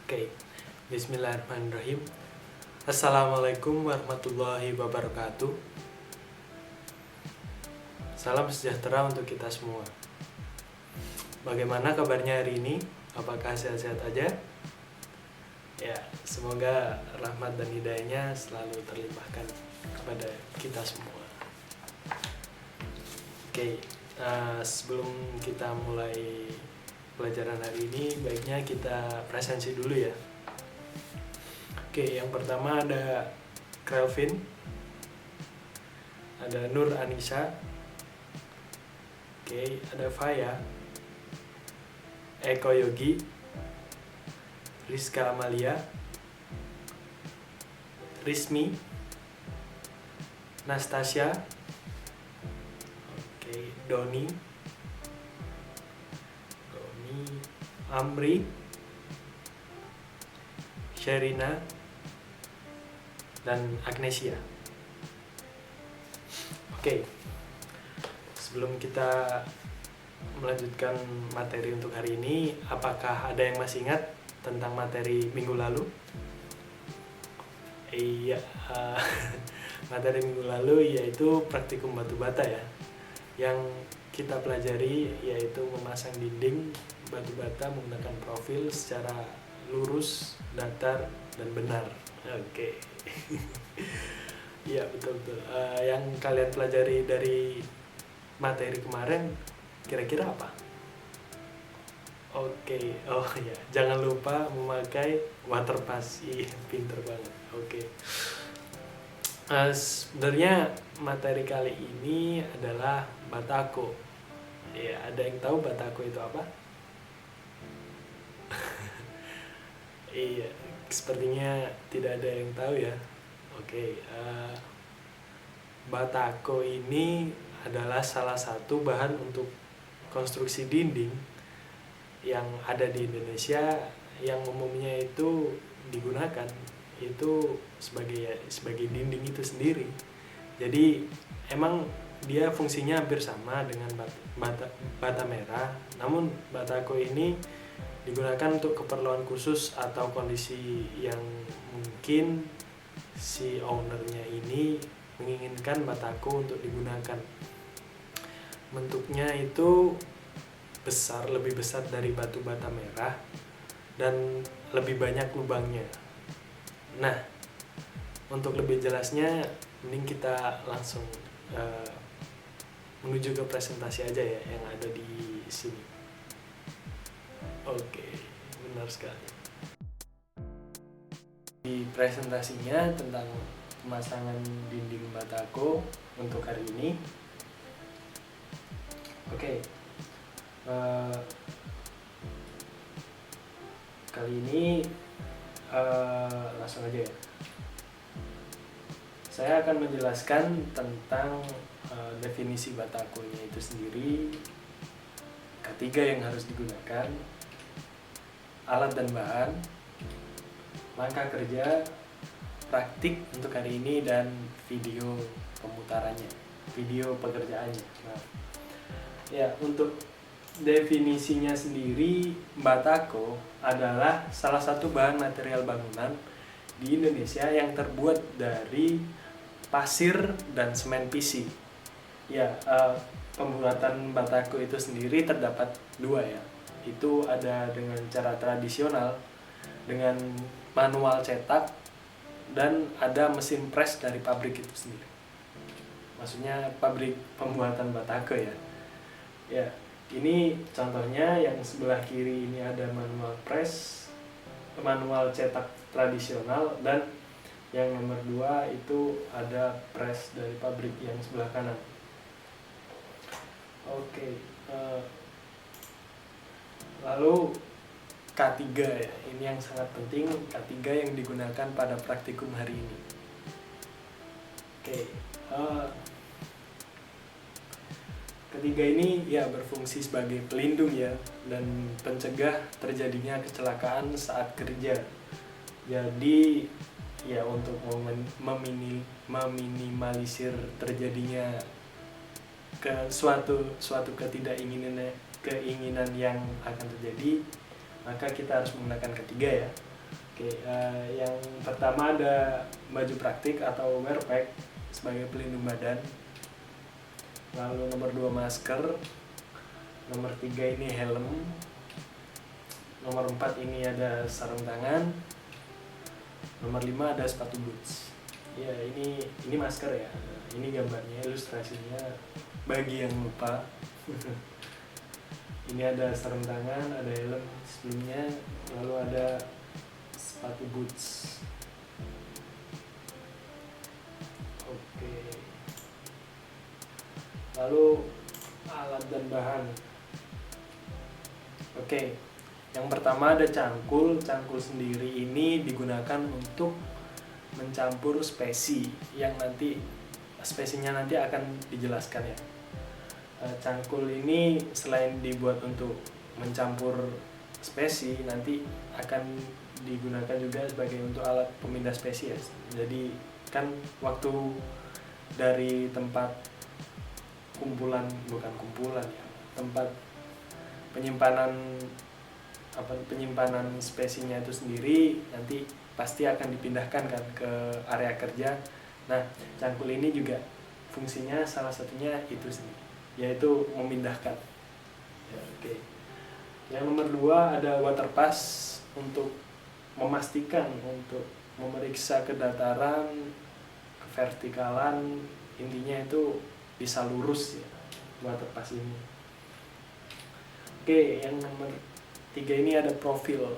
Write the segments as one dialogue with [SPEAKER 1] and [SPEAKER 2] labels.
[SPEAKER 1] Oke, Bismillahirrahmanirrahim. Assalamualaikum warahmatullahi wabarakatuh. Salam sejahtera untuk kita semua. Bagaimana kabarnya hari ini? Apakah sehat-sehat aja? Ya, semoga rahmat dan hidayahnya selalu terlimpahkan kepada kita semua. Oke, sebelum kita mulai pelajaran hari ini, baiknya kita presensi dulu ya. Oke, yang pertama ada Kelvin, ada Nur Anissa, oke, ada Faya, Eko Yogi, Rizka Amalia, Rismi, Nastasia, oke, Doni, Amri, Sherina, dan Agnesia. Oke, sebelum kita melanjutkan materi untuk hari ini, apakah ada yang masih ingat tentang materi minggu lalu? Iya, materi minggu lalu yaitu praktikum batu bata ya. Yang kita pelajari yaitu memasang dinding batu bata menggunakan profil secara lurus, datar, dan benar. Oke. Iya, betul-betul. Yang kalian pelajari dari materi kemarin kira-kira apa? Oke. Oh ya, jangan lupa memakai water pass. Ih, pinter banget. Oke. Sebenarnya materi kali ini adalah batako. Ya, ada yang tahu batako itu apa? Iya, sepertinya tidak ada yang tahu ya. Oke, batako ini adalah salah satu bahan untuk konstruksi dinding yang ada di Indonesia, yang umumnya itu digunakan itu sebagai dinding itu sendiri. Jadi emang dia fungsinya hampir sama dengan bata merah, namun batako ini digunakan untuk keperluan khusus atau kondisi yang mungkin si ownernya ini menginginkan batako untuk digunakan. Bentuknya itu lebih besar dari batu bata merah dan lebih banyak lubangnya. Nah, untuk lebih jelasnya mending kita langsung menuju ke presentasi aja ya yang ada di sini. Oke, benar sekali. Di presentasinya tentang pemasangan dinding batako untuk hari ini. Oke, kali ini langsung aja ya. Saya akan menjelaskan tentang definisi batakonya itu sendiri, ketiga yang harus digunakan, alat dan bahan, langkah kerja, praktik untuk hari ini, dan video pemutarannya, video pekerjaannya. Nah, ya, untuk definisinya sendiri, batako adalah salah satu bahan material bangunan di Indonesia yang terbuat dari pasir dan semen PC. Ya, pembuatan batako itu sendiri terdapat dua ya. Itu ada dengan cara tradisional dengan manual cetak, dan ada mesin press dari pabrik itu sendiri. Maksudnya pabrik pembuatan batako ya. Ya, ini contohnya yang sebelah kiri ini ada manual press, manual cetak tradisional, dan yang nomor 2 itu ada press dari pabrik yang sebelah kanan. Oke, lalu K3 ya, ini yang sangat penting, K3 yang digunakan pada praktikum hari ini. Oke, ketiga ini ya berfungsi sebagai pelindung ya, dan pencegah terjadinya kecelakaan saat kerja. Jadi ya untuk meminimalisir terjadinya ke suatu keinginan yang akan terjadi, maka kita harus menggunakan ketiga ya. Yang pertama ada baju praktik atau wear pack sebagai pelindung badan. Lalu nomor 2 masker. Nomor 3 ini helm. Nomor 4 ini ada sarung tangan. Nomor 5 ada sepatu boots. Ya, ini masker ya. Ini gambarnya, ilustrasinya bagi yang lupa. Ini ada sarung tangan, ada helm sebelumnya, lalu ada sepatu boots. Oke. Lalu alat dan bahan. Oke. Yang pertama ada cangkul. Cangkul sendiri ini digunakan untuk mencampur spesi yang nanti spesinya nanti akan dijelaskan ya. Cangkul ini selain dibuat untuk mencampur spesi, nanti akan digunakan juga sebagai untuk alat pemindah spesies. Jadi kan waktu dari tempat tempat penyimpanan spesinya itu sendiri nanti pasti akan dipindahkan kan ke area kerja. Nah, cangkul ini juga fungsinya salah satunya itu sendiri, yaitu memindahkan. Ya, oke. Yang nomor 2 ada water pass untuk memastikan, untuk memeriksa kedataran, kevertikalan, intinya itu bisa lurus ya water pass ini. Oke, yang nomor 3 ini ada profil.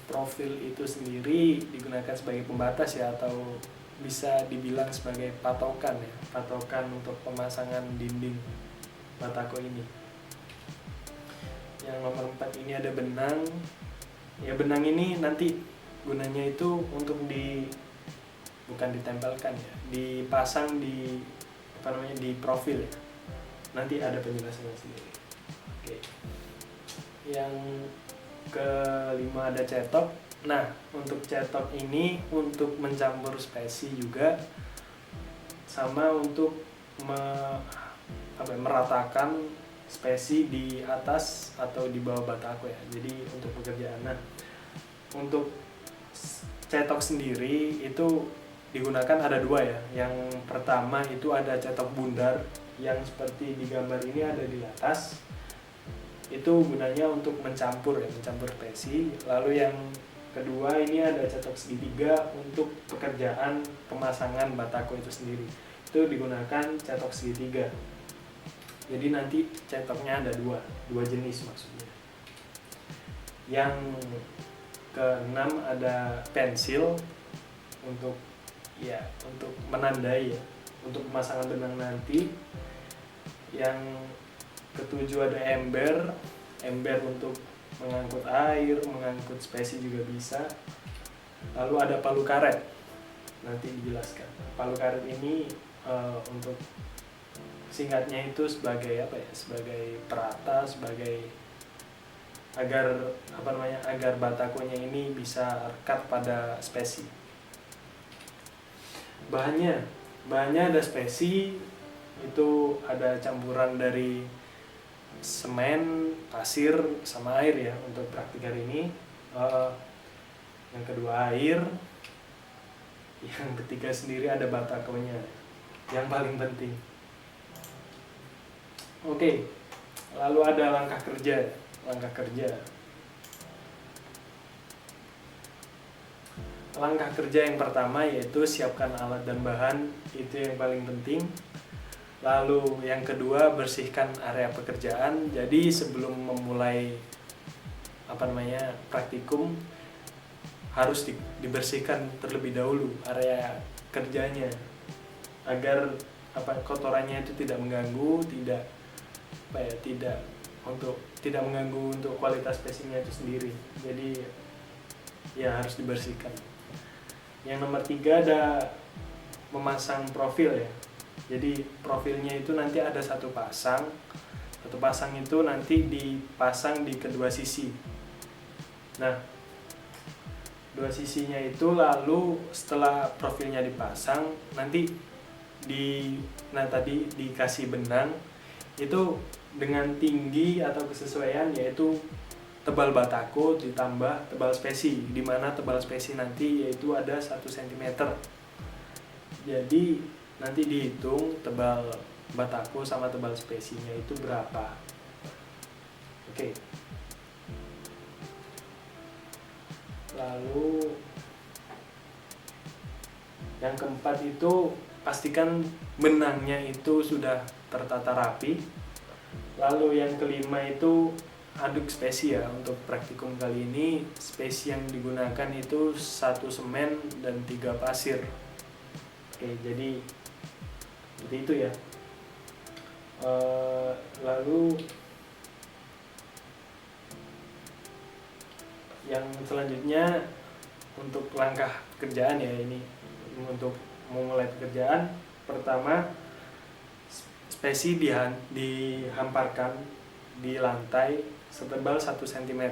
[SPEAKER 1] Profil itu sendiri digunakan sebagai pembatas ya, atau bisa dibilang sebagai patokan ya, patokan untuk pemasangan dinding batako ini. Yang nomor 4 ini ada benang. Ya, benang ini nanti gunanya itu untuk bukan ditempelkan ya, dipasang di di profil ya. Nanti ada penjelasannya sendiri. Oke. Yang kelima ada cetok. Nah, untuk cetok ini untuk mencampur spesi juga, sama untuk meratakan spesi di atas atau di bawah batako ya. Jadi untuk pekerjaan. Nah, untuk cetok sendiri itu digunakan ada 2 ya. Yang pertama itu ada cetok bundar yang seperti di gambar ini ada di atas. Itu gunanya untuk mencampur spesi. Lalu yang kedua ini ada cetok segitiga untuk pekerjaan pemasangan batako itu sendiri. Itu digunakan cetok segitiga. Jadi nanti cetoknya ada 2 jenis maksudnya. Yang keenam ada pensil untuk menandai ya, untuk pemasangan benang nanti. Yang ketujuh ada ember untuk mengangkut air, mengangkut spesi juga bisa. Lalu ada palu karet, nanti dijelaskan. Palu karet ini untuk singkatnya itu sebagai sebagai perata, sebagai agar batakonya ini bisa rekat pada spesi. Bahannya ada spesi, itu ada campuran dari semen, pasir, sama air ya untuk praktik hari ini. Yang kedua air. Yang ketiga sendiri ada batakonya, yang paling penting. Oke, lalu ada langkah kerja. Langkah kerja yang pertama yaitu siapkan alat dan bahan, itu yang paling penting. Lalu yang kedua, bersihkan area pekerjaan. Jadi sebelum memulai praktikum harus dibersihkan terlebih dahulu area kerjanya, agar kotorannya itu tidak mengganggu, tidak mengganggu untuk kualitas spesinya itu sendiri. Jadi ya harus dibersihkan. Yang nomor 3 ada memasang profil ya. Jadi profilnya itu nanti ada satu pasang itu nanti dipasang di kedua sisi. Nah, dua sisinya itu, lalu setelah profilnya dipasang nanti tadi dikasih benang itu dengan tinggi atau kesesuaian, yaitu tebal batako ditambah tebal spesi, di mana tebal spesi nanti yaitu ada 1 cm. Jadi nanti dihitung tebal batako sama tebal spesinya itu berapa. Oke. Lalu yang keempat itu pastikan benangnya itu sudah tertata rapi. Lalu yang kelima itu aduk spesi ya. Untuk praktikum kali ini spesi yang digunakan itu 1 semen dan 3 pasir. Oke, jadi seperti itu ya. Lalu yang selanjutnya untuk langkah pekerjaan ya, ini untuk memulai pekerjaan. Pertama, spesi dihamparkan di lantai setebal 1 cm.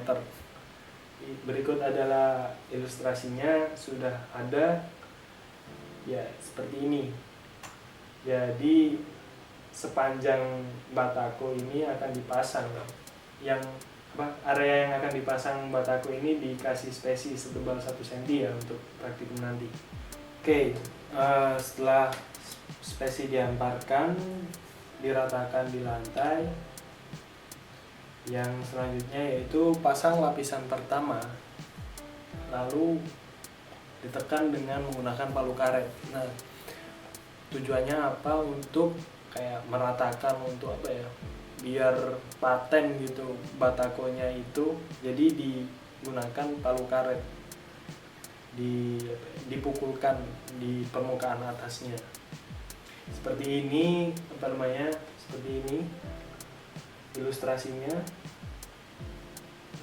[SPEAKER 1] Berikut adalah ilustrasinya, sudah ada ya seperti ini. Jadi sepanjang batako ini akan dipasang, area yang akan dipasang batako ini dikasih spesi setebal 1 cm ya untuk praktikum nanti. Oke, setelah spesi dihamparkan, diratakan di lantai, yang selanjutnya yaitu pasang lapisan pertama, lalu ditekan dengan menggunakan palu karet. Nah, tujuannya apa? Untuk kayak meratakan, untuk apa ya, biar paten gitu batakonya itu, jadi digunakan palu karet, dipukulkan di permukaan atasnya seperti ini, seperti ini ilustrasinya.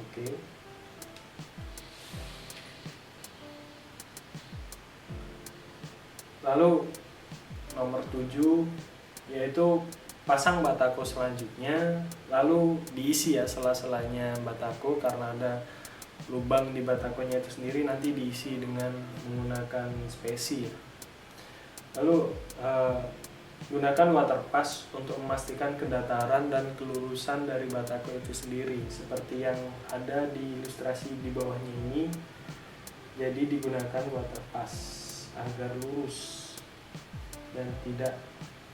[SPEAKER 1] Oke. Lalu nomor 7 yaitu pasang batako selanjutnya, lalu diisi ya sela-selanya batako, karena ada lubang di batakonya itu sendiri, nanti diisi dengan menggunakan spesi. Lalu gunakan water pass untuk memastikan kedataran dan kelurusan dari batako itu sendiri, seperti yang ada di ilustrasi di bawahnya ini. Jadi digunakan water pass agar lurus dan tidak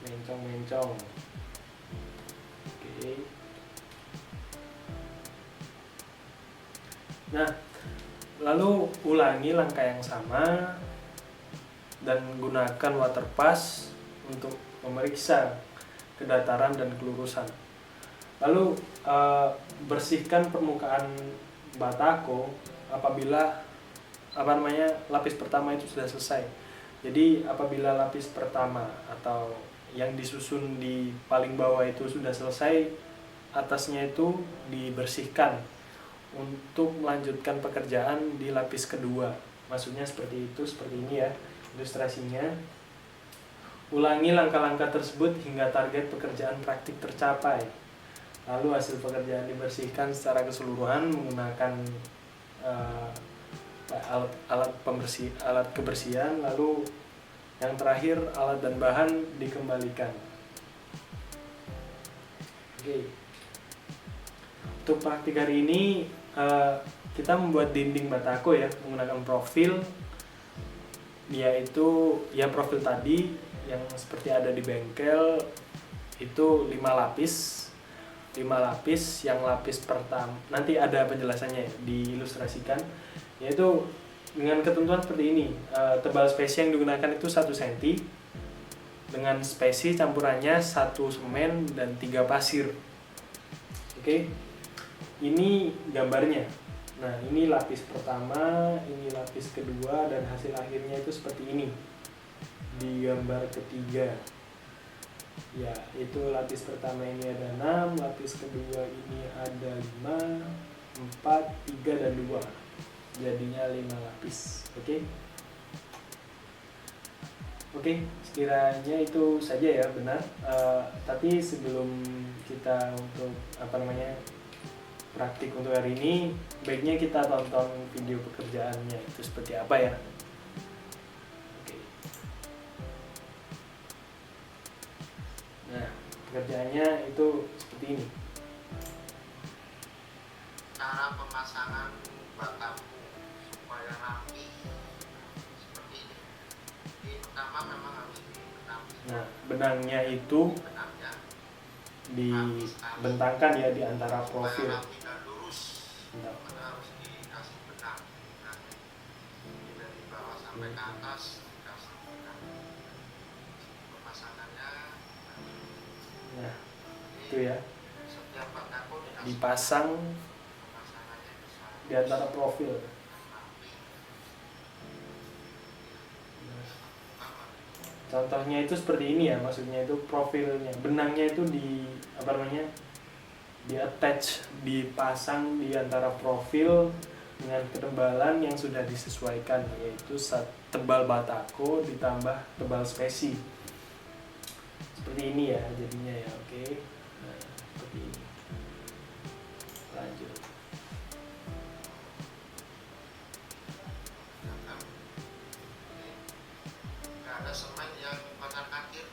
[SPEAKER 1] mencong-mencong. Oke. Nah, lalu ulangi langkah yang sama dan gunakan water pass untuk memeriksa kedataran dan kelurusan. Lalu bersihkan permukaan batako apabila lapis pertama itu sudah selesai. Jadi apabila lapis pertama atau yang disusun di paling bawah itu sudah selesai, atasnya itu dibersihkan untuk melanjutkan pekerjaan di lapis kedua. Maksudnya seperti itu, seperti ini ya ilustrasinya. Ulangi langkah-langkah tersebut hingga target pekerjaan praktik tercapai. Lalu hasil pekerjaan dibersihkan secara keseluruhan menggunakan alat kebersihan. Lalu yang terakhir, alat dan bahan dikembalikan. Oke. Untuk praktik hari ini kita membuat dinding batako ya menggunakan profil, yaitu ya profil tadi yang seperti ada di bengkel itu 5 lapis. 5 lapis, yang lapis pertama nanti ada penjelasannya ya, diilustrasikan, yaitu dengan ketentuan seperti ini. Tebal spesi yang digunakan itu 1 cm dengan spesi campurannya 1 semen dan 3 pasir. Oke. Ini gambarnya. Nah, ini lapis pertama, ini lapis kedua, dan hasil akhirnya itu seperti ini di gambar ketiga. Ya, itu lapis pertama ini ada 6, lapis kedua ini ada 5, 4, 3, dan 2. Jadinya 5 lapis. Oke. Oke, sekiranya itu saja ya, benar. Tapi sebelum kita untuk praktik untuk hari ini, baiknya kita tonton video pekerjaannya itu seperti apa ya. Oke. Nah, pekerjaannya itu seperti ini.
[SPEAKER 2] Cara pemasangan batako supaya rapi seperti ini. Jadi pertama memang harus dibenangi.
[SPEAKER 1] Nah, benangnya itu
[SPEAKER 2] Benangnya
[SPEAKER 1] dibentangkan ya di antara profil.
[SPEAKER 2] supaya rapi dan lurus.
[SPEAKER 1] Bentar.
[SPEAKER 2] Maka harus dikasih benang. Nah, jadi dari bawah sampai ke atas dikasih benang. Pemasangannya
[SPEAKER 1] Nah, itu ya,
[SPEAKER 2] setiap batako dikasih
[SPEAKER 1] dipasang
[SPEAKER 2] pemasangannya bisa
[SPEAKER 1] di antara profil.
[SPEAKER 2] rapi.
[SPEAKER 1] Contohnya itu seperti ini ya, maksudnya itu profilnya, benangnya itu di attach, dipasang di antara profil dengan ketebalan yang sudah disesuaikan, yaitu tebal batako ditambah tebal spesi. Seperti ini ya jadinya ya, oke. Nah, seperti ini. Lanjut.
[SPEAKER 2] Nggak ada semen yang bakar kakir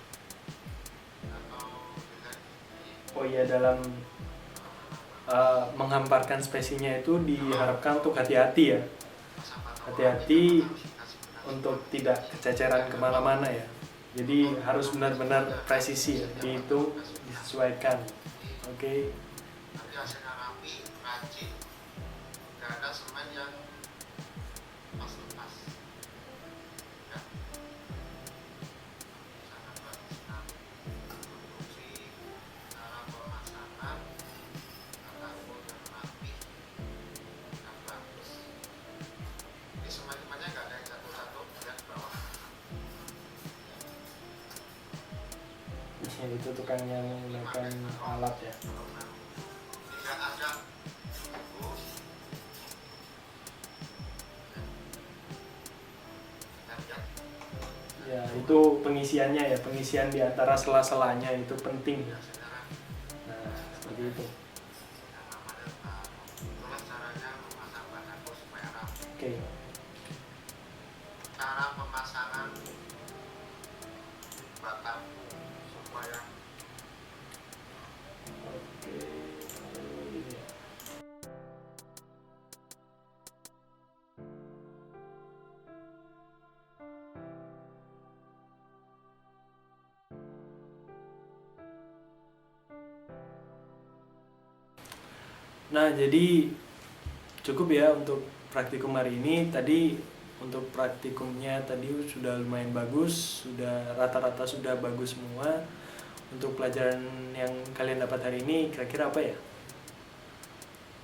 [SPEAKER 2] atau dengan
[SPEAKER 1] Oh iya, dalam menghamparkan spesinya itu diharapkan untuk hati-hati ya, hati-hati untuk tidak kececeran kemana-mana ya. Jadi harus benar-benar presisi ya, dihitung, disesuaikan. Oke.
[SPEAKER 2] nanti hasilnya rapi, rajin, nggak ada semen yang pas-lepas ya. Sangat bagus sekali konstruksi cara pemasangan batako yang rapi dan bagus. Ini semen-semennya nggak ada yang satu-satu ya di bawah.
[SPEAKER 1] Ya, itu tukang yang menggunakan alat ya.
[SPEAKER 2] Tidak ada bungkus. Dan lihat
[SPEAKER 1] Ya, itu pengisiannya ya, pengisian di antara sela-selanya itu penting.
[SPEAKER 2] sekarang
[SPEAKER 1] Nah, seperti itu.
[SPEAKER 2] yang namanya itulah caranya memasang batako supaya rapi.
[SPEAKER 1] Oke.
[SPEAKER 2] Cara pemasangan batako supaya
[SPEAKER 1] Oke. Ini ya. Nah, jadi cukup ya untuk praktikum hari ini. Tadi untuk praktikumnya tadi sudah lumayan bagus, sudah rata-rata sudah bagus semua. Untuk pelajaran yang kalian dapat hari ini kira-kira apa ya?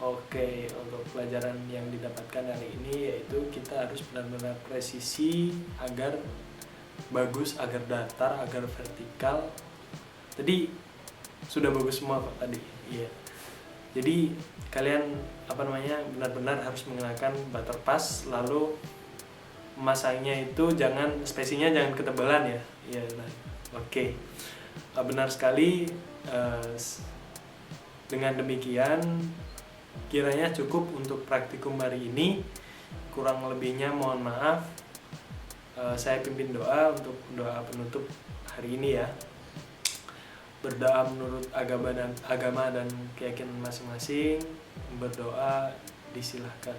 [SPEAKER 1] Oke, untuk pelajaran yang didapatkan hari ini yaitu kita harus benar-benar presisi agar bagus, agar datar, agar vertikal. Tadi sudah bagus semua Pak tadi. Iya. Jadi kalian benar-benar harus menggunakan butter pass, lalu memasangnya itu spesinya jangan ketebalan ya. Iya, nah. Oke. Benar sekali. Dengan demikian kiranya cukup untuk praktikum hari ini. Kurang lebihnya mohon maaf. Saya pimpin doa untuk doa penutup hari ini ya. Berdoa menurut agama dan keyakinan masing-masing. Berdoa disilahkan.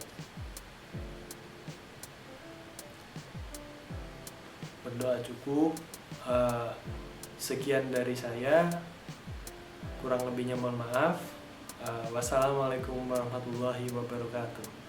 [SPEAKER 1] Berdoa cukup. Sekian dari saya. Kurang lebihnya mohon maaf. Wassalamualaikum warahmatullahi wabarakatuh.